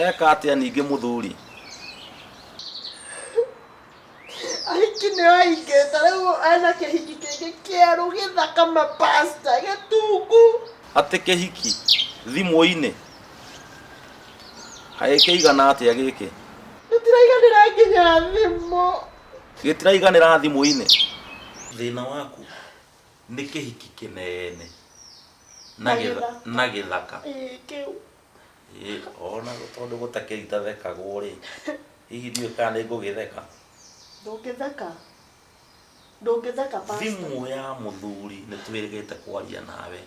Eka atia ningi muthuri? Ahiki nĩ aingĩte rĩu ana kĩhiki kĩngĩ kĩerũ gĩthaka mapasta gĩtungu. Atĩ kĩhiki thimũ-inĩ kĩigana atĩa gĩkĩ? Gĩtiraiganĩra nginya thimũ. Gĩtiraiganĩra thimũ-inĩ? Thĩna waku nĩ kĩhiki kĩnene na gĩthaka. Kĩu Ona tondũ gũtakĩrita thekagwo rĩ, hihi ndiũĩ kana nĩ ngũgĩtheka. Ndũngĩtheka pasta. Thimũ ya mũthuri nĩ twĩrĩgĩte kwaria nawe,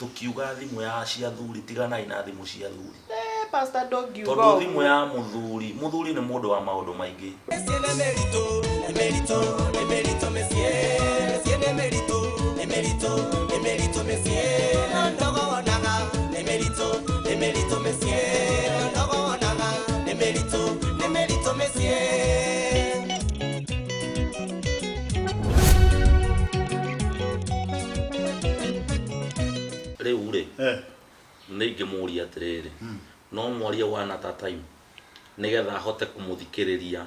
tũkiuga thimũ ya cia thuri tiganai na thimũ cia thuri. Pasta ndũngiuga tondũ thimũ ya mũthuri nĩ mũndũ wa maũndũ maingĩ. Rĩu rĩ nĩ ingĩmũria atĩrĩrĩ, no mwarie wana ta time nigetha hote kũmũthikĩrĩria,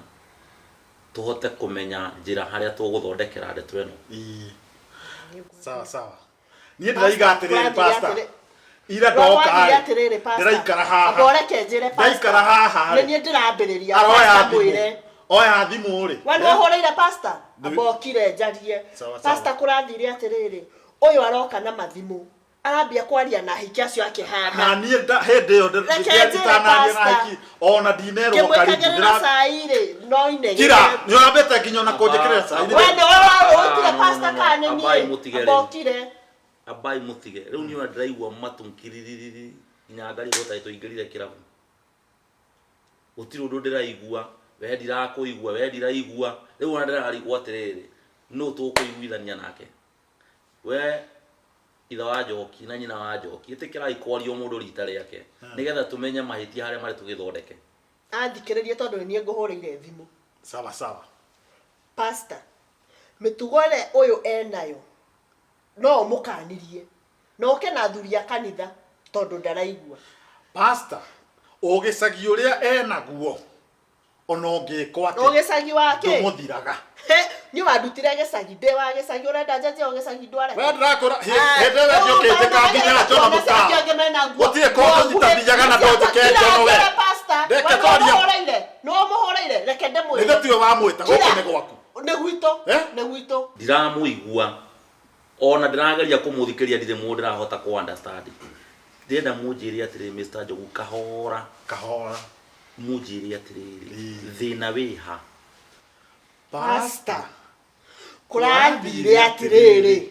tũhote kũmenya njĩra harĩa tũgũthondekera ndeto ĩno. Sawa niĩ ndĩraiga atĩrĩrĩ pasta, ira ndoka ndĩraikara haha ndaikara haha nĩ niĩ ndĩrambĩrĩria pasta mwĩre oya thimũ rĩ we nĩ ũhũrĩire pasta ambokire njarie pasta kũrathire atĩrĩrĩ ũyũ aroka na mathimũ arambia kwaria na hiki acio akĩhana niĩ hĩndĩ ĩyo ndĩtanagĩa na hiki ona ndinerwo karibu ndĩrasairĩ no inege kira nĩ ũrambĩte nginya na kũnjĩkĩrĩra sairĩ we nĩ ũrarũtire pasta kana niĩ ambokire abai mutige rĩu nĩ ndĩraigua matu nkiriri nginya ngari gũtarĩ tũingĩrire kĩrabu, gũtirĩ ũndũ ndĩraigua, we ndirakũigua, we ndiraigua, rĩu ona ndĩrarigwo atĩrĩrĩ nũ tũkũiguithania nake, we ithe wa Njoki na nyina wa Njoki ĩtĩkĩrai kwario mũndũ rita rĩake nĩgetha tũmenye mahĩtia harĩa marĩ tũgĩthondeke. Athikĩrĩrie tondũ nĩ ngũhũrĩire thimũ. Sawa pasta mĩtugo ĩrĩa ũyũ enayo no mũkanirie no kena thuri ya kanitha tondũ ndaraigua. Pasta ũgĩcagi ũrĩa enaguo ona ũngĩkwo atĩ ũgĩcagi wake ndũmũthiraga nĩ wandutire gĩcagi ndĩ wa gĩcagi ũrenda njanjie o gĩcagi ndware we ndĩrakũra hĩndĩ ĩrĩa njũkĩte kanginya njona mũka gũtirĩ kũndũ njitithiaga na ndonjĩke njono we reke twaria no mũhũrĩire reke ndĩmwĩre nĩ tiwe wamwĩta gũkũ nĩ gwaku nĩ gwitũ ndiramũigua ona ndĩrageria kũmũthikĩria ndirĩ mũndũ ndĩrahota kũ understand. Ndĩrenda mũnjĩre atĩrĩrĩ Mr. Njogu kahora mũnjĩre atĩrĩrĩ thĩna wĩha. Pasta kũrathire atĩrĩrĩ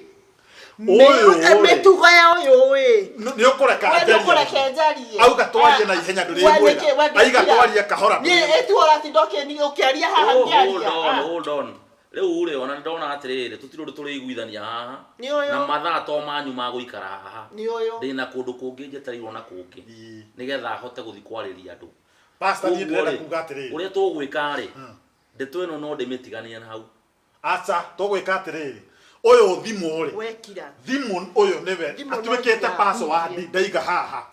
mĩtugo ya ũyũ ĩ nĩ ũkũreka njarie auga twarie na ihenya ndũrĩmwĩra aiga twarie kahora niĩ ĩtuora ti ndokeni ũkĩaria haha ngĩaria hold on rĩu rĩ ona ndona atĩrĩrĩ tũtirĩ ũndũ tũrĩiguithania haha na mathaa to manyu ma gũikara haha ndĩna kũndũ kũngĩ njetereirwo na kũngĩ nĩgetha hote gũthiĩ kwarĩria andũ. Pasta niĩ ndĩrenda kuuga atĩrĩrĩ ũrĩa tũgwĩka rĩ ndeto ĩno no ndĩmĩtiganie na hau. Aca tũgwĩka atĩrĩrĩ ũyũ thimũ rĩ wekira thimũ ũyũ nĩwe atuĩkĩte password ndaiga haha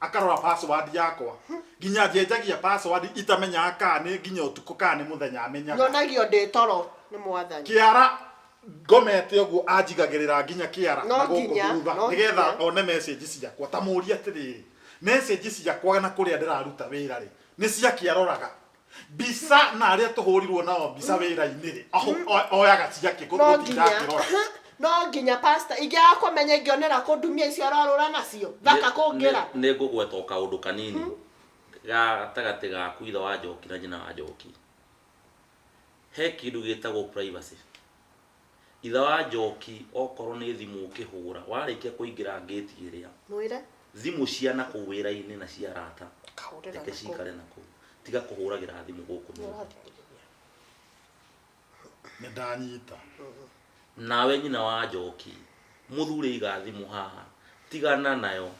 akarora password yakwa nginya njenjagia password itamenyaga kana nĩ nginya ũtukũ kana nĩ mũthenya amenyaga nyonagio ndĩ toro nĩ mwathani kĩara ngomete ũguo anjigagĩrĩra nginya kĩara na gũkũ thutha nĩgetha one message ciakwa ta mũria atĩrĩrĩ message ciakwa na kũrĩa ndĩraruta wĩra rĩ nĩ cia kĩaroraga bisa na arĩa tũhũrirwo nao bisa wĩra-inĩ rĩ oyaga ciake gũtinda akĩrora no nginya pasta ingĩaga kũmenya ingĩonera kũndumia icio ararũra nacio thaka kũngĩra nĩ ngũgweta kaũndũ kanini gatagatĩ gaku ithe wa Njoki na nyina wa Njoki. He kĩndũ gĩtagwo privacy. Ithe wa Njoki okorwo nĩ thimũ ũkĩhũra warĩkia kũingĩra gate ĩrĩa mwĩre thimũ cia na kũu wĩra-inĩ na cia arata reke cikare na kũu tiga kũhũragĩra thimũ gũkũ nĩ ndanyita. Nawe nyina wa Njoki mũthuri iga thimũ haha tigana nayo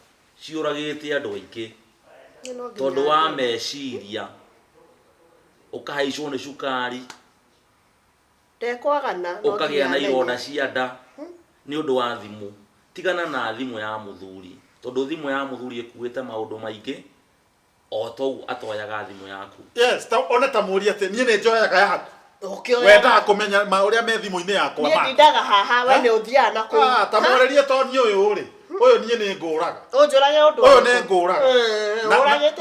ciũragĩte andũ aingĩ tondũ wa meciria ũkahaicwo nĩ cukari ndekwagana ũkagĩa na ironda cia nda nĩ ũndũ wa thimũ. Tigana na thimũ ya mũthuri tondũ thimũ ya mũthuri ĩkuĩte maũndũ maingĩ o to atoyaga thimu yaku yes ta ona ta muri ate nie ne njoyaga yaku okay wenda kumenya uria me thimu-ini yakwa ma nie ndaga haha we ne uthia na ku ta morerie to nie uyu ri uyu nie ni nguraga unjurage undu uyu ni nguraga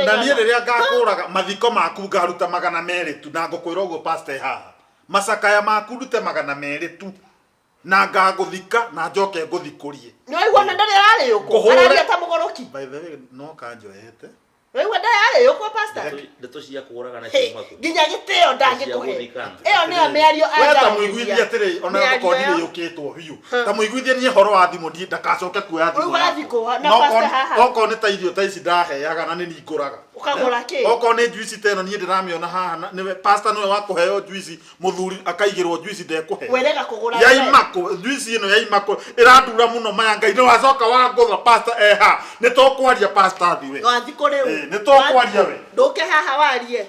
na nie riria ngakuraga mathiko maku ngaruta 200 tu na ngukwira uguo pastor haha macakaya maku rute 200 tu na ngaguthika na njoke nguthikurie no igwa na ndari arari yuko arari ta mugoroki by the way no kanjoete wewe ndari yuko pastor ndeto cia kuraga na ciuma ku ginya giteo ndangikuhe iyo ni ameario aya ta muiguithia atiri ona ndokondire yukitwo hiu ta muiguithia nie horo wa thimu ndi ndakacoke kuoya thimu na pastor haha oko ni ta irio ta ici ndaheaga na ni nikuraga ukagura ki oko ni juice tena nie ndiramiona haha niwe pastor niwe wakuheo juice muthuri akaigirwo juice ndekuhe werega kugura yaimako juice ino yaimako irandura muno maya ngai ni wacoka wa ngutha pastor eha ni to kwaria pastor thiwe wathiko riu ni to kwaria we nduke haha warie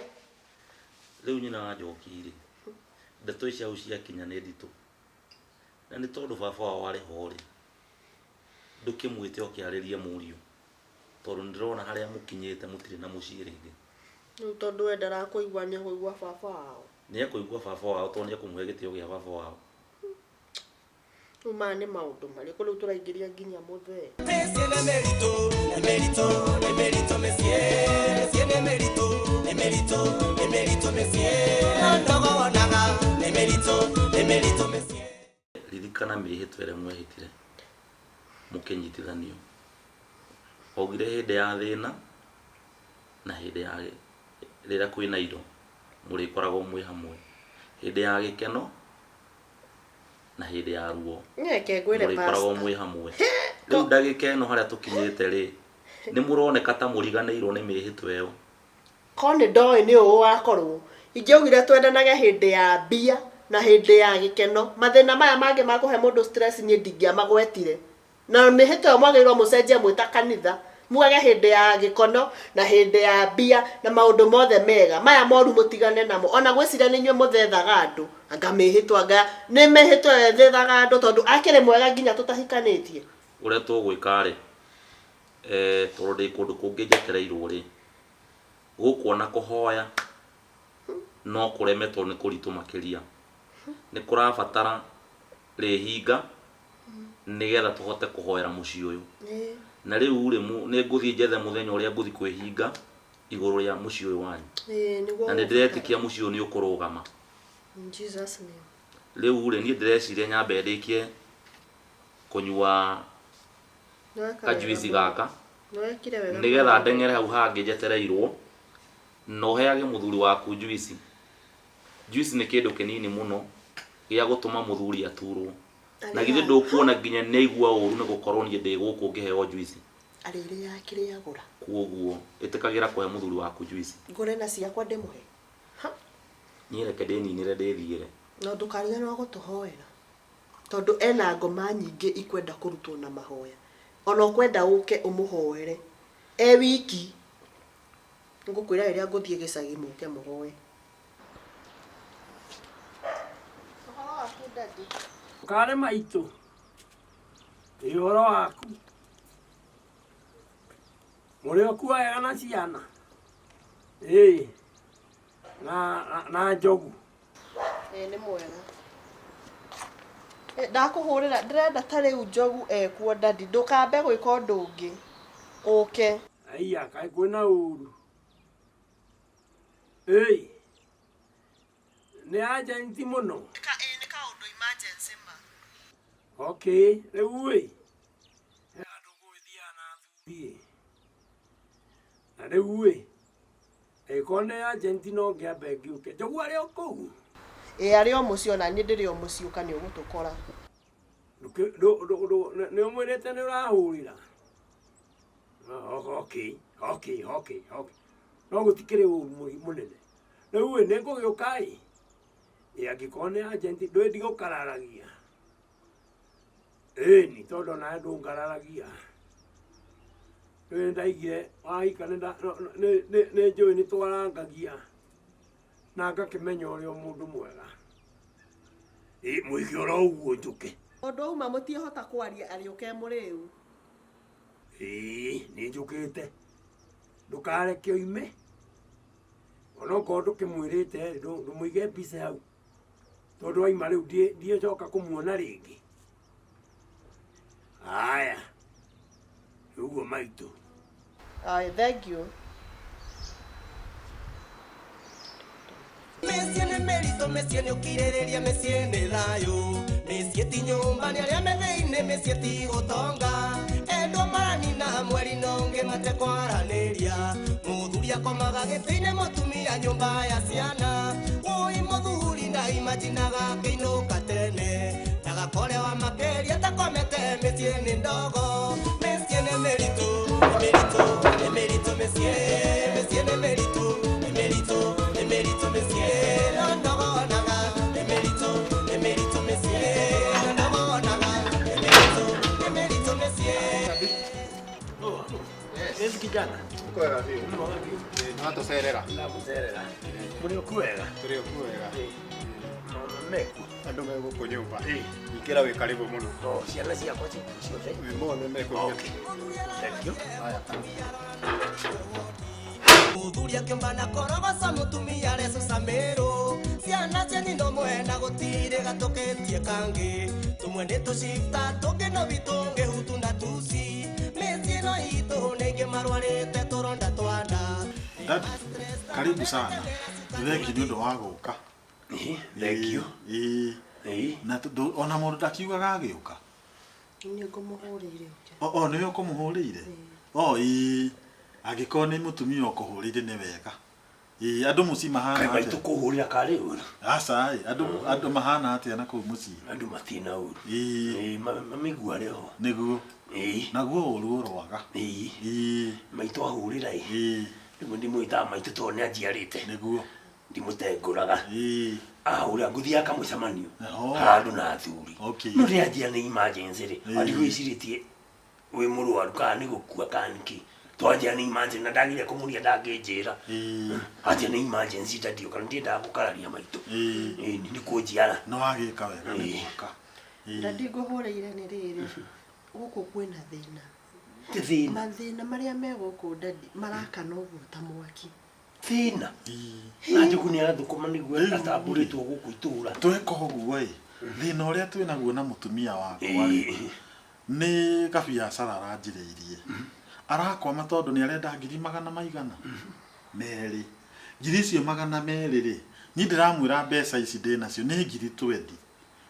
riu nyina wa Njoki ri ndeto icia ucia kinya ni nditu na ni tondu baba wao ari hori ndukimwite okiariria muriu tondu ndirona haria mukinyite mutire na mucii ringi riu tondu we ndarakuigua ni kuigua baba wao ni akuigua baba wao tondu ni akumuhe gitio gia baba wao uma ni maundu mari ko riu turaingiria nginya muthe ririkana mihitwa ĩrĩa mwehĩtire mũkĩnyitithanio augire hĩndĩ ya thĩna na hĩndĩ ya rĩrĩa kwĩna indo mũrĩkoragwo mwĩ hamwe hĩndĩ ya gĩkeno na hĩndĩ ya ruo nyeke ngwire mũrĩkoragwo mwĩ hamwe rĩu ndagĩka ĩno harĩa tũkinyĩte rĩ nĩ mũroneka ta mũriganĩirwo nĩ mĩhĩtwa ĩyo kone ndoi ni ũũ wakorwo ingiugire twendanage hĩndĩ ya mbia na hĩndĩ ya gĩkeno mathĩna maya mangĩ ma kũhe mũndũ stress nie ndingĩamagwetire na mĩhĩtwa ĩyo mwagĩrĩirwo mũcenjie mwĩta kanitha mugage hĩndĩ ya gĩkono na hĩndĩ ya mbia na maũndũ mothe mega maya moru mũtigane namo ona gwĩciria nĩ inyuĩ mũthethaga andũ anga mĩhĩtwa nga nĩ mĩhĩtwa thethaga andũ tondũ akĩrĩ mwega nginya tũtahikanĩtie ũrĩa tũgwĩka rĩ tondũ ndĩ kũndũ kũngĩ njetereirwo rĩ gũkuona kũhoya no kũreme tondũ nĩ kũritũ makĩria nĩ kũrabatara rĩhinga nĩgetha tũhote kũhoera mũciĩ ũyũ na rĩu rĩ nĩ ngũthiĩ njethe mũthenya ũrĩa ngũthiĩ kwĩhinga igũrũ rĩa mũciĩ ũyũ wanyu na nĩ ndĩretĩkia mũciĩ ũyũ nĩ ũkũrũgama rĩu rĩ niĩ ndĩreciria nyambe ndĩkie kũnyua kajuici gaka nĩgetha ndeng'ere hau hangĩ njetereirwo na ũheage mũthuri waku juici juici nĩ kĩndũ kĩnini mũno gĩa gũtũma mũthuri aturwo na githĩ ndũkuona nginya nĩ aigua ũru nĩ gũkorwo niĩ ndĩ gũkũ ngĩheo juici arĩrĩ yakĩrĩ agũra kuoguo ĩtĩkagĩra kũhe mũthuri waku juici ngũre na ciakwa ndĩmũhe niĩ reke ndĩninĩre ndĩthiĩre no ndũkariganĩrwo gũtũhoera tondũ ena ngoma nyingĩ ikwenda kũrutwo na mahoya ona ũkwenda ũke ũmũhoere wiki ngũkwĩra rĩrĩa ngũthiĩ gĩcagi mũke mũhoe kare maitũ ũhoro waku mũrĩ okuoyaga na ciana na njogu nĩ mwega ndakũhũrĩra ndĩrenda ta rĩu njogu ekuo ndadi ndũkambe gwĩka ũndũ ũngĩ ũke aiya kaĩ kwĩna ũru nĩ agenti mũno nĩ kaũndũ emergency ma okay rĩu he andũ gwĩthiaga na thuri na rĩu ĩkorwo nĩ agenti no ngĩambe ngĩũke njogu arĩ o kũu arĩ o mũciĩ ona niĩ ndĩrĩ o mũciĩ ũka nĩ ũgũtũkora nĩ ũmwĩrĩte nĩ ũrahũrĩra okay no gũtikĩrĩ ũru mũnene rĩu nĩ ngũgĩũka angĩkorwo nĩ agenti ndũĩ ndigũkararagia nĩ tondũ nawe ndũngararagia ndaigire wahika nĩ njũĩ nĩ twarangagia na ngakĩmenya ũrĩa mũndũ mwega mũige oro ũguo njũke ũndũ uma mũtiĩhota kwaria arĩũke mũrĩu nĩ njũkĩte ndukareke oime ona ukorwo ndukimwirite ndumuige mbica hau tondu waima riu ndiecoka kumuona ringi. Aya uguo maitu. Aye, thank you. Mesie nĩ mĩritũ, mesie nĩ ũkirĩrĩria, mesie nĩ thayũ, mesie ti nyũmba nĩ arĩa me thĩinĩ, mesie ti gũtonga, endwa maranina mweri na ũngĩ matekwaranĩria, mũthuri akomaga gĩtĩ-inĩ mũtumia nyũmba ya ciana, woi mũthuri na imaginaga kĩinũka tene, ndagakore wa makĩria takomete, mesie nĩ ndogo, mesie nĩ mĩritũ, nĩ mĩritũ, nĩ mĩritũ mesie, mesie nĩ mĩritũ, nĩ mĩritũ, nĩ mĩritũ mesie. Yes, kijana. Kwega vipi? Nato serera. La muserera. Muri okuwega. Turi okuwega. Meku. Andu mego ku nyumba. Ikira wi karibu muno. Ciana ciakwa ciothe. Mbona meko. Okay. Thank you. Haya. Mũthuri akĩmbana korogoca mũtumia arecuca mĩrũ, ciana cia nyina mwena gũtirĩ gatũkĩtie kangĩ, tũmwe nĩ tũcifta tũngĩ no bitũngĩ hutu na tuci, mĩciĩ ĩno itũ nĩ ingĩ marwarĩte tũronda twa nda. Dad, karibu sana. Thengi nĩ ũndũ wa gũka. Thank you. Na ona mũndũ ndakiugaga agĩũka. Nĩ ngũmũhũrĩire. Nĩwe ũkũmũhũrĩire? Agĩkorwo nĩ mũtumia ũkũhũrĩire nĩ wega. Andũ mũciĩ mahana atĩa? Kaĩ tũkũhũrĩra karĩ ũru. Aca, andũ mahana atĩa na kũu mũciĩ? Andũ matina ũru. Mamigua rĩho. Nĩguo. Naguo ũru ũroaga. Maitũ ahũrĩra rĩmwe ndĩmwĩtaga maitũ tondũ nĩ anjiarĩte. Nĩguo. Ndimũtengũraga. Ahũrĩra ngũthiaga kamũcemanio handũ na athuri. No rĩrĩa anjia nĩ emergency rĩ, ndigwĩcirĩtie wĩ mũrwaru kana nĩ gũkua kana nĩkĩ. Twanjia nĩ emergency na ndagire kũmũria ndangĩnjĩra. Anjia nĩ emergency ndandioka ndiendaga gũkararia maitũ. Nĩ kũnjiara. No wagĩka wega nĩ gũka. Ndandi ngũhũrĩire nĩ rĩrĩ. Gũkũ kwĩna thĩna. Thĩna. Mathĩna marĩa me gũkũ ndandi marakana ũguo ta mwaki. Thĩna. Na Njogu nĩ arathũkũma nĩguo atambũrĩtwo gũkũ itũũra. Tweka ũguo thĩna ũrĩa twĩnaguo na mũtumia wakwa nĩ gabiacara aranjĩrĩirie. Arakwama tondũ nĩ arenda 200,000 merĩ. Ngiri icio 200 rĩ, niĩ ndĩramwĩra mbeca ici ndĩ nacio nĩ 20,000.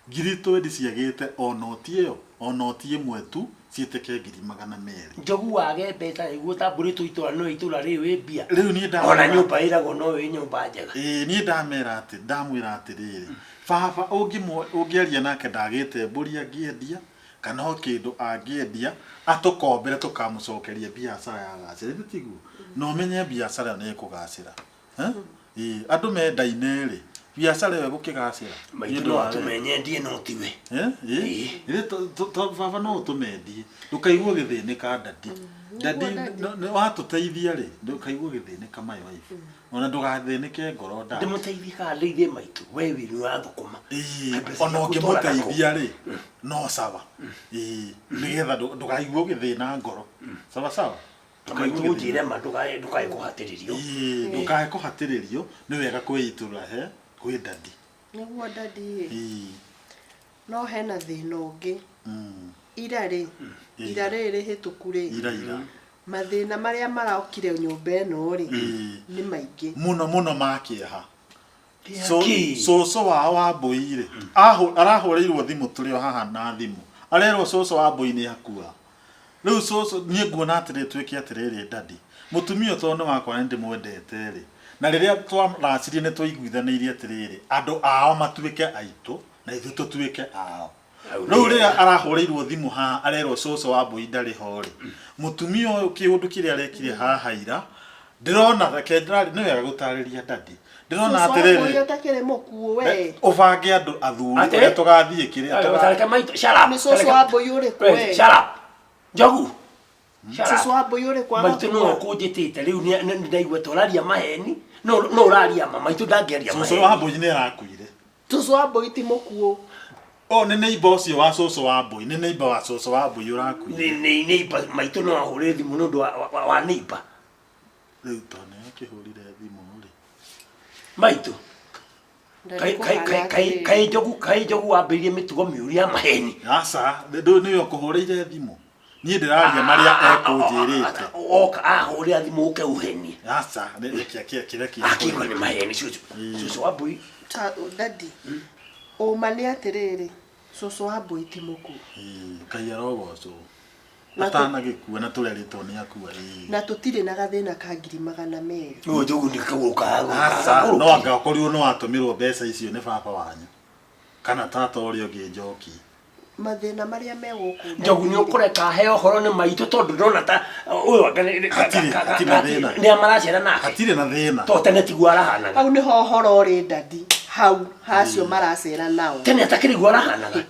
20,000 ciagĩte onoti ĩyo, onoti ĩmwe tu ciĩtĩke 200,000. Njogu wage mbeca nĩguo tambũrĩtwo itũũra no itũũra rĩu wĩ mbia. Rĩu niĩ ndamwĩra ona nyũmba ĩragwo no wĩ nyũmba njega. Niĩ ndamwĩra atĩrĩrĩ, baba ũngĩaria nake ndagĩte mbũri angĩendia kana kĩndũ angĩendia atũkombere tũkamũcokeria biacara ya gacĩra. Nĩ tiguo no menye biacara nĩ ĩkũgacĩra. Andũ mendaine rĩ, biacara ĩyo ĩgũkĩgacĩra. Maitũ no tũmenyendie no tiwe. Baba no ũtũmendie ndũkaigua gĩthĩnĩka ndadi. Ndadi watũteithia rĩ, ndũkaigua gĩthĩnĩka my wife. Ona ndũgathĩnĩke ngoro nda. Ndĩmũteithie kana ndeithie maitũ we wĩ nĩ wathũkũma. Ona ũngĩmũteithia rĩ no sawa. Nĩgetha ndũkaigua gĩthĩna ngoro. Sawa sawa. Ndũkaigua ma ndũkae kũhatĩrĩrio. Ndũkae kũhatĩrĩrio nĩ wega kwĩitũra kwĩ ndadi. Nĩguo ndadi no hena thĩna ũngĩ. Ira rĩrĩ hĩtũku rĩ. Mathĩna marĩa maraokire nyũmba ĩno rĩ nĩ maingĩ mũno makĩeha. Cũcũ wao wa Mbũi rĩ arahũrĩirwo thimũ tũrĩ o haha na thimũ, arerwo cũcũ wa Mbũi nĩ akua. Rĩu cũcũ niĩ nguona atĩrĩ twĩke atĩrĩrĩ ndadi, mũtumia tondũ nĩ wakwa nĩ ndĩmwendete rĩ, na rĩrĩa twaracirie nĩ twaiguithanĩirie atĩrĩrĩ andũ ao matuĩke aitũ na ithuĩ tũtuĩke ao. Rĩu rĩrĩa arahũrĩirwo thimũ haha arerwo cũcũ wa Mbũi ndarĩ ho rĩ, mũtumia ũyũ kĩũndũ kĩrĩa arekire haha ira ndĩrona nĩ wega gũtarĩria ndadi. Ndĩrona atĩrĩrĩ ũbange andũ athuri ũrĩa tũgathiĩ kĩrĩa nĩ cũcũ wa Mbũi ũrĩkũ we? Njogu cũcũ wa Mbũi ũrĩkũ? Maitũ no ũkũnjĩtĩte rĩu nĩ ndaigua tũraria maheni no ũraria ma maitũ ndangĩaria maheni. Cũcũ wa Mbũi nĩ arakuire. Cũcũ wa Mbũi ti mũkuũ. Nĩ neighbor ũcio wa cũcũ wa Mbũi, nĩ neighbor wa cũcũ wa Mbũi ũrakuire. Nĩ neighbor maitũ no ahũrĩre thimũ nĩ ũndũ wa neighbor. Rĩu tone akĩhũrire thimũ rĩ. Maitu. Kai jogu wambĩrĩrie mĩtugo mĩũru ya maheni. Aca, ndũ nĩwe ũkũhũrĩire thimũ. Niĩ ndĩraria marĩa ekũnjĩrĩte. Oka ahũrĩra thimũ ũke ũheni. Aca, kĩreki. Akiuga nĩ maheni cucu wa mbũi. Daddy. Ũma nĩ atĩrĩrĩ. Cucu wa mbũi ti mũkuũ. Ngai arogocwo. Atanagĩkua na tũreritwo nĩ akua. Na tũtirĩ na gathĩna ka 200,000. Ũyũ jogu nĩ kagũrũka. Aca, no anga ũkorirwo no atũmĩrwo mbeca icio nĩ baba wanyu. Kana tata ũrĩa ũngĩ Njoki. Mathĩna marĩa me gũkũ. Jogu nĩ ũkũreka heo horo nĩ maitũ tondũ ndona ta ũyũ nĩ amaraciara nake. Hatirĩ na thĩna. To tene tiguo arahanaga. Hau nĩho ũhoro ũrĩ Daddy. Hau hacio maracera nao. Tene atakĩriguo arahanaga.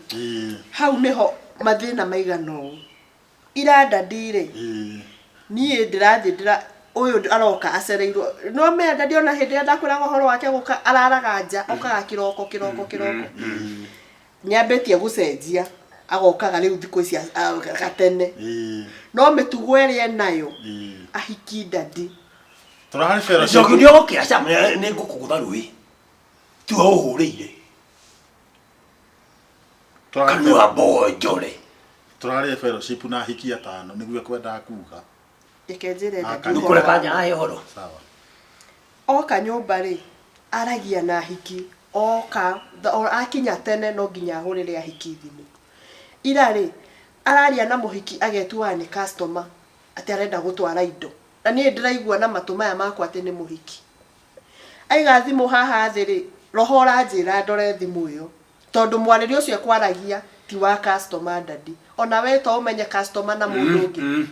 Hau nĩho mathĩna maigana ũũ. Ira Daddy rĩ. Niĩ ndĩrathiĩ ũyũ aroka acereirwo. No me Daddy ona hĩndĩ ĩrĩa ndakwĩraga ũhoro wake gũka araraga nja okaga kĩroko. Nyambĩtie gũcenjia agokaga rĩu thikũ ici gatene. No mĩtugo ĩrĩa nayo ahiki Daddy. Tũrahari fellowship. Jogu nĩ ũgũkĩra cama nĩ ngũkũgũtha rũĩ. Tu ũhũrĩire. Kanua bonjore. Tũrarĩ fellowship na ahiki atano nĩguo kwenda kuga. Rekenjere Daddy. Nĩkũreka nja ahe ũhoro. Sawa. Oka nyũmba rĩ aragia na ahiki. Oka akinya tene no nginya ahũrĩre ahiki thimũ. Ira rĩ araria na mũhiki agetuaga nĩ customer atĩ arenda gũtwara indo. Na niĩ ndĩraigua na matũ maya makwa atĩ nĩ mũhiki. Aiga thimũ haha thĩ rĩ roho ũranjĩra ndore thimũ ĩyo. Tondũ mwarĩri ũcio ekwaragia ti wa customer Daddy. Ona we to ũmenye customer na mũndũ ũngĩ.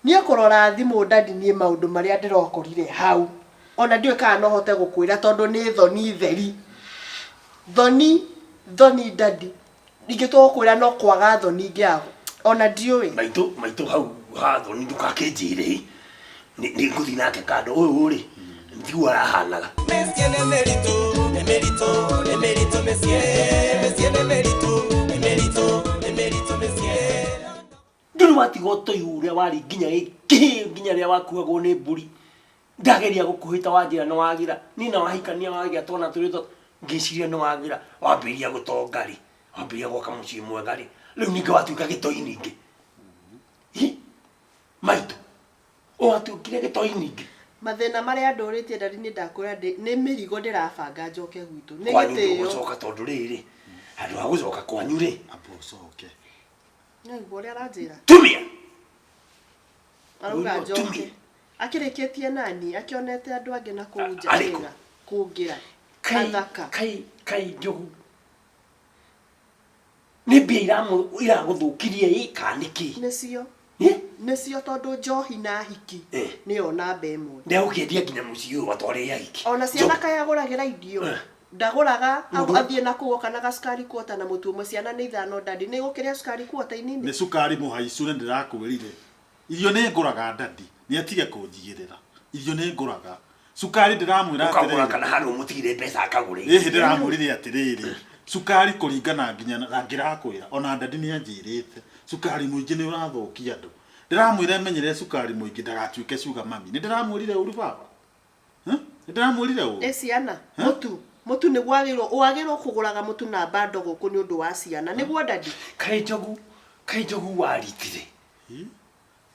Niĩ kũrora thimũ Daddy niĩ maũndũ marĩa ndĩrokorire hau. Ona ndiũĩ kana no hote gũkwĩra tondũ nĩ thoni theri. Thoni Daddy. Ingĩtwo kwĩra no kwaga thoni ngĩago. Ona ndiũĩ. Maitũ hau ha thoni ndũkakĩnjĩre. Nĩ ngũthiĩ nake kando ũyũ rĩ. Ndigua arahanaga. Mesie nĩ mĩritũ mesie nĩ mĩritũ mesie. Ndũrĩ watiga ũtũi ũrĩa warĩ nginya rĩrĩa wakuagwo nĩ mbũri. Ndageria gũkũhĩta wanjĩra nĩ wagira. Niĩ na wahikania wagĩa twana tũrĩ ngĩciria nĩ wagira. Wambĩrĩria gũtonga rĩ. Wambĩrĩria gwaka mũciĩ mwega rĩ. Rĩu ningĩ watuĩka gĩtoi ningĩ. Maitũ. Watuĩkire gĩtoi ningĩ. Mathĩna marĩa ndũrĩtie Daddy nĩ ndakwĩra nĩ mĩrigo ndĩrabanga njoke gwitũ. Nĩ gĩtĩo. Gũcoka tondũ rĩrĩ. Handũ ha gũcoka kwanyu rĩ. Abocoke. Nĩguo ũrĩa aranjĩra. Tumia. Arauga njoke. Akĩrĩkĩtie nani akĩonete andũ angĩ na kũu nja wega kũngira. Kai Jogu. Nĩ mbia iragũthũkirie kanĩkĩ. Nĩcio tondũ njohi na hiki nĩyo namba ĩmwe. Ndegũkĩendia nginya mũciĩ ũyũ watwarĩre ahiki. Ona ciana kayagũragĩra irio. Ndagũraga athiĩ na kũu kana gacukari kuota na mũtu ũmwe ciana nĩ ithano Daddy. Nĩ gũkĩrĩa cukari kuota-inĩ. Nĩ cukari mũhaicu nĩ ndĩrakwĩrire. Irio nĩ ngũraga Daddy. Nĩ atige kũnjigĩrĩra. Irio nĩ ngũraga. Cukari ndĩramwĩra atĩrĩrĩ. Ũkagũra kana harũ mũtigire mbeca akagũre. Ndĩramwĩrire atĩrĩrĩ. Cukari kũringana nginya na ngĩrakwĩra. Ona Daddy nĩ anjĩrĩte. Cukari mũingĩ nĩ ũrathũkia andũ. Ndĩramwĩra menyerere cukari mũingĩ ndagatuĩke sugar mami. Nĩ ndĩramwĩrire ũru baba. Nĩ ndĩramwĩrire ũru. Ciana. Mũtu nĩ wagĩrĩirwo kũgũraga mũtu na bando gũkũ nĩ ũndũ wa ciana. Nĩguo Daddy. Kai Jogu waritire.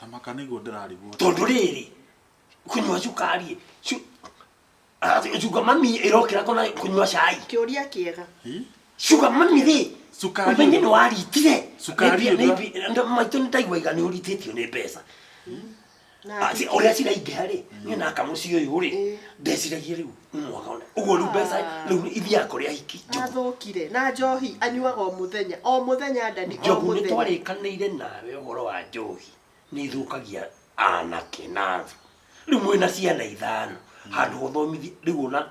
Tamaka nĩguo ndĩrarigwo. Tondũ rĩrĩ kunyua cukari. Sugar mami ĩrokĩra kũnyua cai. Kĩũria kĩega. Sugar mami rĩ. Sukari. Umenye nĩ waritire. Sukari. Maitũ nĩ ndaigua nĩ ũritĩtio nĩ mbeca. Ũrĩa ciraingĩha rĩ. Niĩ naka mũciĩ ũyũ rĩ. Ndeciragia rĩu mwaka ona. Ũguo rĩu mbeca rĩu ithiaga kũrĩ ahiki. Athũkire na njohi anyuaga o mũthenya Daddy. Jogu nĩ twarĩkanĩire nawe ũhoro wa njohi. Nĩ ithũkagia anake na thĩ. Rĩu mwĩna ciana ithano. Handũ gũthomithia rĩu ona.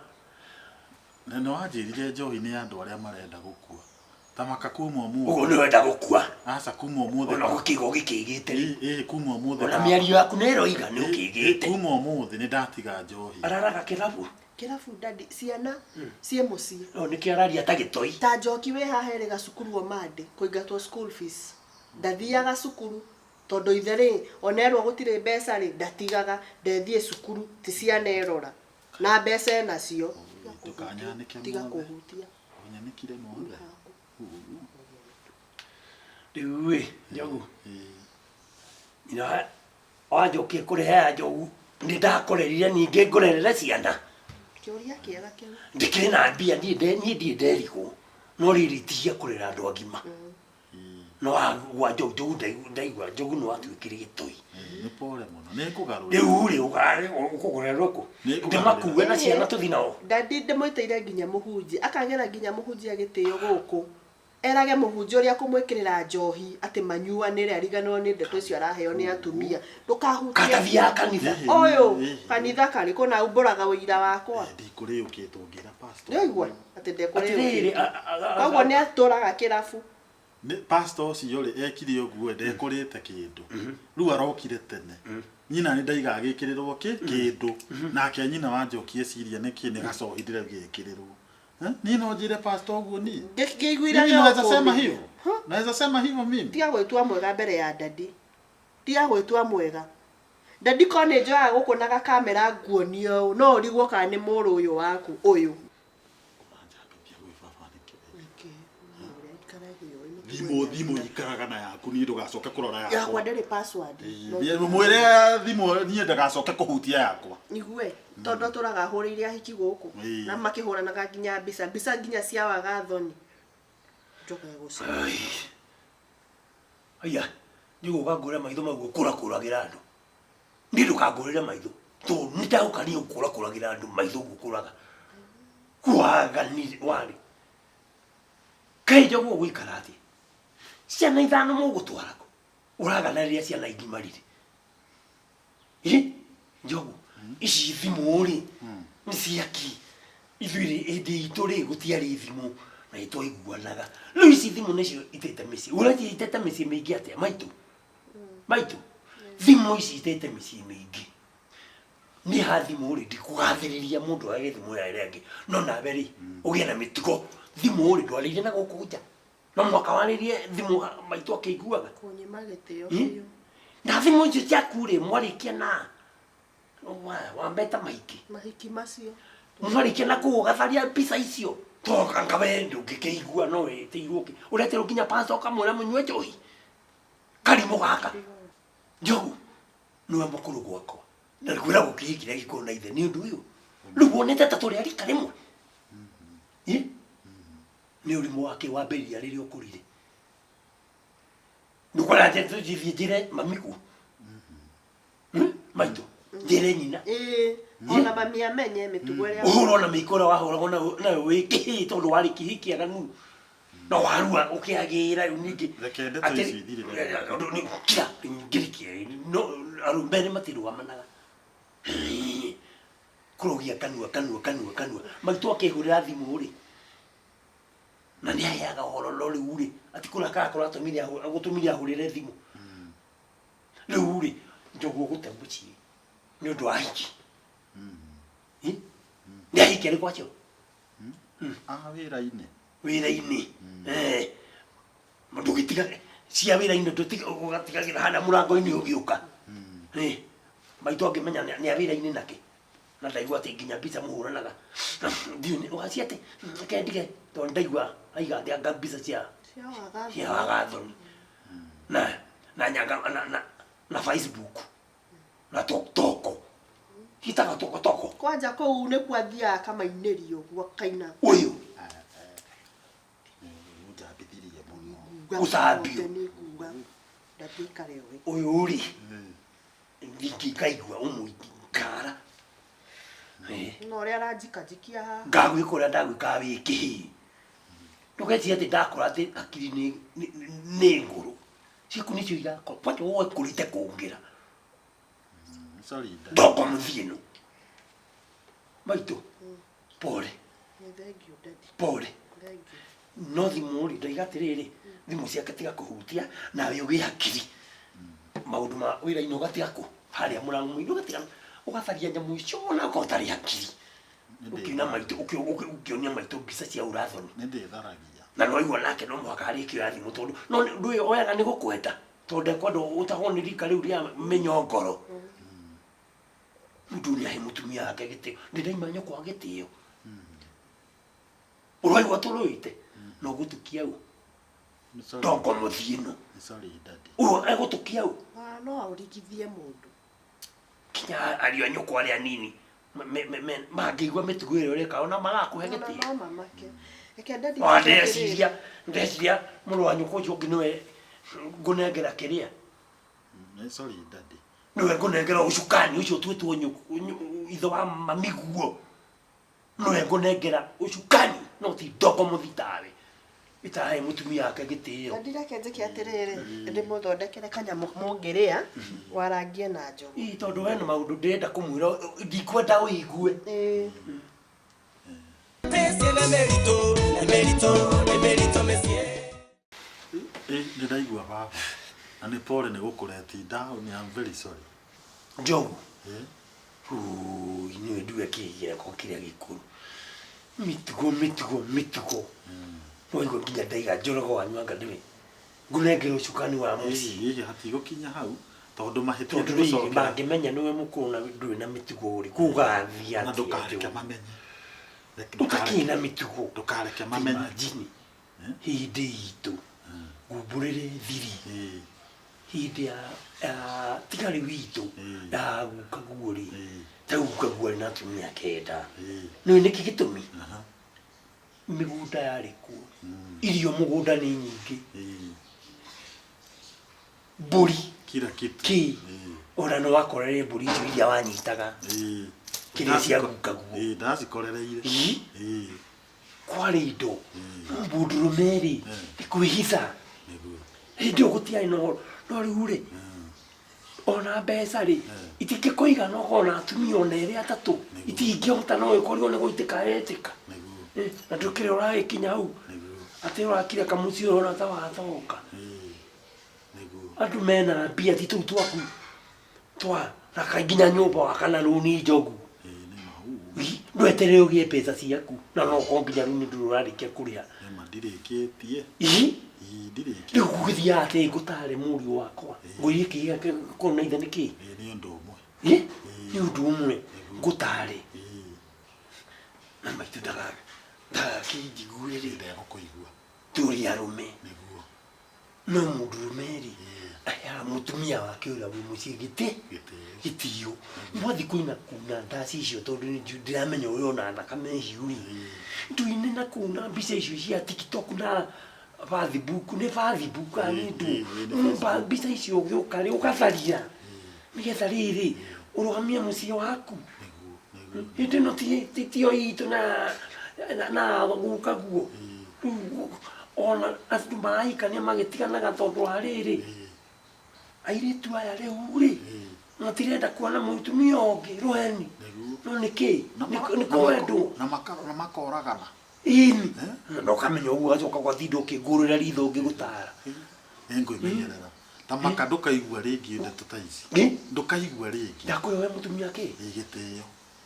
Nĩ wanjĩrire njohi nĩ andũ arĩa marenda gũkua. Tamaka kuma ũmũthĩ. Ũguo nĩ wenda gũkua. Aca kuma ũmũthĩ. Ona gũkĩgo gĩkĩgĩte rĩ. Kuma ũmũthĩ. Ona mĩario yaku nĩ ĩroiga nĩ ũkĩgĩte. Kuma ũmũthĩ nĩ ndatiga njohi. Araraga kĩrabu. Daddy ciana ciĩ mũciĩ. No nĩkĩo araria ta gĩtoi. Ta Njoki wĩ haha erĩ gacukuru o mande kũingatwo school fees. Ndathiaga cukuru tondu ithe ri onerwo gutire mbeca ri ndatigaga ndethie cukuru ti ciana erora na mbeca nacio tukanyanike tiga kuhutia unyanikire mothe Riu Njogu ina wajokie kureha Njogu ndi ndakorerire ninge ngorerere ciana kiuria kiega kiu ndikire na mbia ni nderigwo no riritia kurera andu agima no wa Njogu ndaigua Njogu no atuikire gitoi ni pole muno ni kugarura riu ukugorerwo ku ndimakuwe na ciana tuthi nao ndadi ndimwiteire nginya muhunji akagera nginya muhunji agitio guku erage muhunji uria kumwikirira njohi ati manyuanire ariganwo ni ndeto icio araheo ni atumia ndukahutia katathia kanitha oyo kanitha kari kuna umburaga wira wakwa ndikuri ukitungira pastor ndigwa ati ndekuri atiriri koguo ni aturaga kirabu ni pastor ucio ri ekire uguo ndekurite kindu riu arokire tene nyina ni ndaiga agikirirwo kindu nake nyina wanjokie ciria niki ni gacohithire gikirirwo ni no njire pastor uguo ni ngiguira mimi naweza sema hivyo naweza sema hivyo mimi tiga gwitua mwega mbere ya ndadi tiga gwitua mwega ndadi kone njoya gukunaga kamera nguonio no urigwo kana ni muru uyu waku uyu thimu ikaraga na yaku ni ndugacoke kurora yakwa yakwa ndari password mwire thimu ni ndagacoke kuhutia yakwa igue tondu turaga huriire ahiki guku na makihuranaga nginya bisa nginya cia wagathoni njoka gucia aya niguga ngure maitho maguo kuragira andu ndi ndukangurire maitho to nitagukania kuragira andu maitho gukuraga kwaga ni wari kai Njogu gwikara ati ciana ithano mugutwarako uraganariria ciana ingimarire Njogu ici thimu ri ni ciaki ithuire indi ituri gutiari thimu na itwaiguanaga riu ici thimu nicio itete micii urati itete micii mingi atia maitu thimu ici itete micii mingi ni ha thimu ri ndikugathiriria mundu age thimu ya irengi no na beri ugie na mitugo thimu ri ndwarire na gukuja no mwaka waririe thimu maitu akiguaga kunyima gitio biu na thimu icio ciaku ri mwarikia na wambeta mahiki macio mwarikia na kugatharia pisa icio toka ngabe ndungikeigua no etiruke uretero kinya pastor kamura munywe njohi karimu gaka Njogu niwe mukuru gwakwa na kwira gukihikira giko na ithe ni undu uyu riu wonete ta turi ari karimwe ni urimu wake wa beria riri ukurire ndukora ate njire mamiku maitu njire nyina ona mamia menye mitugo ria uhoro na mikora wahoragwo na wiki tondu wari kihiki aganu no warua ukiagira ningi rekende to ici thirire ni kira ngiriki no arumbere matiru amanaga kurogia kanua maitu akihurira thimu ri na ni ayaga hororo riu ri ati kuna kora gutumiria hurire thimu riu ri Njogu gutembuci ni undu wa hiki ni ahiki ari kwacio wira-ini ndugitiga cia wira-ini ndugatigagira hana murango-ini ugiuka maitu angimenya ni awira-ini nake na ndaigua ati nginya mbica muhuranaga ndiuni wacia ati kendige to ndaigua aiga ati anga mbica cia wagathoni na nyaga na Facebook na TikTok hitaga toko kwanja kou ni kwathia kama ineri uguo kaina uyu mujabithirie muno usabio ndatikare we uyu ri ngiki kaigua umuikara no ria aranjikajikia ha ngagwikora ndagwika wiki ndugeci ati ndakora ati akiri ni nguru ciku nicio igakora pati woe kurite kungira sorry ndoko muthino maitu pole pole no thimu ri ndaigatiriri thimu ciake tiga kuhutia nawe ugi hakiri maundu ma wira-ini ugatiga ku haria murango mwindu ugatiga ugatharia nyamu icio na ukotari hakiri ukina maitu ukionia maitu mbica cia urathoni ni nditharagia na no igua nake no mwaka arikio ya thimu tondu no ndui oyaga ni gukwenda tonde kwando utahoni rika riu ria menyongoro mundu ni ahe mutumia wake gitio ndiraima nyoko gitio urwaigua turuite no gutukia u ndongo muthino sorry daddy uo egutukia u no aurigithie mundu kinya ario nyoko aria nini mangĩigua mĩtugo ĩrĩa ũreka ona magakuhe gĩtĩo no mamake eke daddy ndeciria mũrũ wa nyũkũ ũcio ũngĩ nĩwe ngũnengera kĩrĩa sorry daddy nĩwe ngũnengera ũcukani ũcio ũtuĩtwo ithe wa mamiguo nĩwe ngũnengera ũcukani no ti ndogo mũthitawe itahe mutumia wake gĩtĩo ndireke njĩke atĩrĩrĩ ndĩmũthondekere kanyamũ mũngĩrĩa warangie na njogu tondũ we nĩ maũndũ ndĩrenda kũmwĩra ndikwenda ũigue nĩndaigua baba na nĩ pole nĩ gũkũreti down I'm very sorry njogu inyuĩ nduge kĩgĩreko kĩrĩa gĩkũrũ mĩtugo Mwaigua nginya ndaiga njorogo wanyu anga ndĩwe ngũnengera ũcukani wa mũciĩ gĩkĩ hatigũkinya hau tondũ mahĩtia tondũ rĩrĩ mangĩmenya nĩwe mũkũrũ na ndũrĩ na mĩtugo ũrĩ kugathia na ndũkareke mamenye ndũgakĩna mĩtugo ndũkareke mamenye njini hĩndĩ itũ ngumbũrĩre thiri hĩndĩ ya tigarĩ witũ ya gukaguo rĩ ta gukaguo rĩ na atumia kenda nĩwe nĩkĩ gĩtũmi mĩgũnda yarĩ kuo irio mũgũnda nĩ nyingĩ mbũri kila kitu ona no wakorere mbũri icio iria wanyitaga kĩrĩa cia gukaguo ndacikorereire kwarĩ indo mbũndũrũme rĩ kwĩhitha hĩndĩ ĩyo gũtiarĩ no rĩu rĩ ona mbeca rĩ itingĩkũigana ũkona atumia ona erĩ atatũ itingĩhota no ĩkorirwo nĩ gũitĩka etĩka na ndũkĩrĩ ũragĩkinya hau atĩ ũrakire kamũciĩ ũrona ta wathoka andũ mena mbia ti tũu twaku raka nginya nyũmba wakana rũni njogu ndweterere ũgĩe mbeca ciaku na no ko nginya rĩu nĩ ndũrĩ ũrarĩkia kũrĩha ndirĩkĩtie rĩu gũgĩthiaga atĩ ngũtarĩ mũriũ wakwa ngũirie kĩgĩa korwo na ithe nĩ kĩ nĩ ũndũ ũmwe nĩ ũndũ ũmwe ngũtarĩ na maitũ ndagakĩnjiguĩ rĩ ndegũkũigua tũrĩ arũme no mũndũrũme rĩ aya mũtumia wake ũrĩa wĩ mũciĩ gĩtĩo mwathi kũina kuna ndaci icio tondũ ndiramenya ũrĩa ona thakame hiũ rĩ ndũine na kuna mbica icio cia TikTok na Facebook nĩ Facebook nĩ ndũ mbica icio ũgĩũka rĩ ũgatharia nĩgetha rĩrĩ ũrũgamie mũciĩ waku hĩndĩ ĩno tio itũ na gukaguo ona andũ marahikania magĩtiganaga tondũ wa rĩrĩ airĩtu aya rĩu rĩ matirenda kuona mũtumia ũngĩ rweni no nĩkĩ nĩ kwendwo na makoragana ini na ũkamenya ũguo gacoka gwathinda ũkĩngũrĩra ritho ũngĩgũtara ngwĩmenyerera ta maka ndũkaigua rĩngĩ ndeto ta ici ndũkaigua rĩngĩ ndakwĩra we mũtumia kĩ gĩtĩo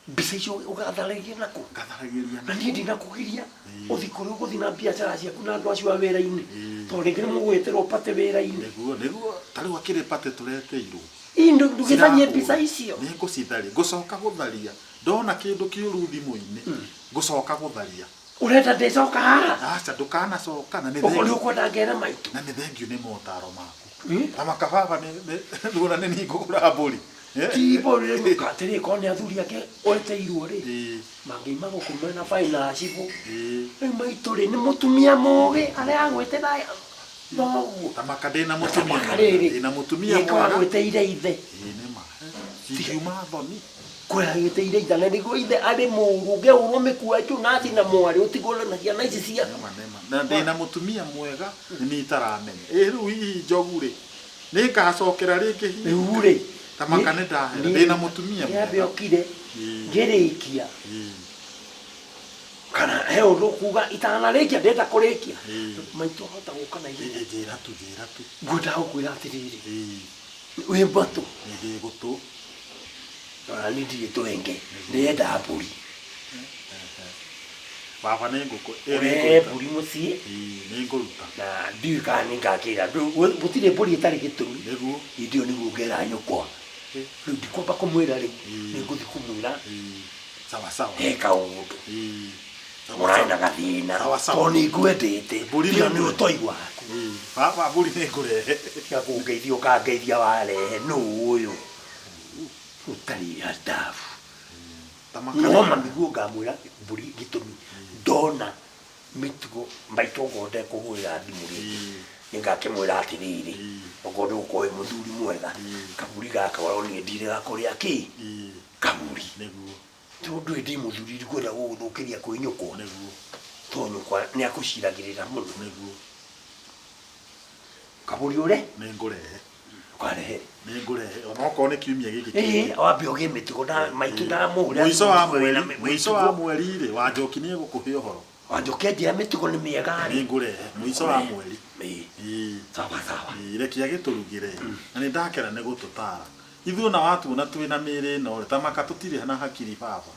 mbica icio ũgatharagĩria nako ngatharagĩria na niĩ ndinakũgiria ũthi kũrĩa ũgũthi na biacara ciaku na andũ acio a wĩra-inĩ tondũ rĩngĩ nĩ mũgwĩtĩrwo pate wĩra-inĩ nĩguo tarĩu akĩrĩ pate tũreteirwo ndũgĩtharie mbica icio nĩ ngũcitharia ngũcoka gũtharia ndona kĩndũ kĩũru thimũ-inĩ ngũcoka gũtharia ũrenda ndĩcoka haha aca ndũkanacoka na nĩ ũkwenda ngere maitũ na nĩ thengio nĩ motaro maku na makababa nĩguona nĩ ningũgũra mbũri tibore atĩrĩ korwo nĩ athuri ake oeteirwo rĩ mangĩima gũkũmena bainacibũ rĩu maitũ rĩ nĩ mũtumia mũgĩ arĩa agwĩtĩra noguo tamaka ndĩna mũtumia agwĩteire ithe ciuma thoni kwĩ agĩteire ithe na nĩguo ithe arĩ mũũru ũngĩhũrwo mĩkua icio nathi na mwarĩ ũtigũre na ciana ici cia na ndĩna mũtumia mwega nĩ itaramenya rĩu hihi njogu rĩ nĩ ngacokera rĩngĩ rĩu rĩ tamaka nĩ ndahera ndĩna mũtumia mwega okire ngĩrĩkia kana he ũndũ kuga itanarĩkia ndenda kũrĩkia maitũ ahota gũka na ihenya njĩra tu ngwenda gũkwĩra atĩrĩrĩ wĩ mbatũ nĩ gũtũ nĩ ndirĩ twenge ndĩrenda mbũri baba nĩ ngũkũ mbũri mũciĩ nĩ ngũruta na ndiũĩ kana nĩ ngakĩra gũtirĩ mbũri ĩtarĩ gĩtũmi nĩguo hĩndĩ ĩyo nĩguo ngera nyũkwa rĩu ndikwamba kũmwĩra rĩu nĩ ngũthiĩ kũmwĩra sawa sawa he kaũndũ mũrarĩ na gathĩna tondũ nĩ ngwendete ĩyo nĩ ũtoi waku baba mbũri nĩ ngũrehe gakũngeithia ũkangeithia warehe nũũ ũyũ ũtarĩ adabu noma nĩguo ngamwĩra mbũri gĩtũmi ndona mĩtugo maitũ ũguo ndekũhũrĩra thimũ rĩngĩ nĩngakĩmwĩra atĩrĩrĩ ũguo ndũkũĩ mũthuri mwega kabũri gaka niĩ ndirĩ gakũrĩa kĩ kabũri tondũ ndĩ mũthuri ndikwenda gũgũthũkĩria kwĩ nyũkwa tondũ nyũkwa nĩakũciragĩrĩra mũno kabũri ũre nĩ ngũrehe ũkarehe nĩ ngũrehe onokorwo nĩ kiumia gĩkĩ wambe ũgĩe mĩtugo na maitũ ndamũhũrĩra mũico wa mweri rĩ Wanjoki nĩ egũkũhe ũhoro Wanjoki anjĩra mĩtugo nĩ mĩega nĩ ngũrehe mũico wa mweri sawa sawa rekia gĩtũrugĩre na nĩ ndakena nĩ gũtũtara ithuĩ ona watuona twĩna mĩĩrĩ ĩno ta maka tũtirĩ na hakiri baba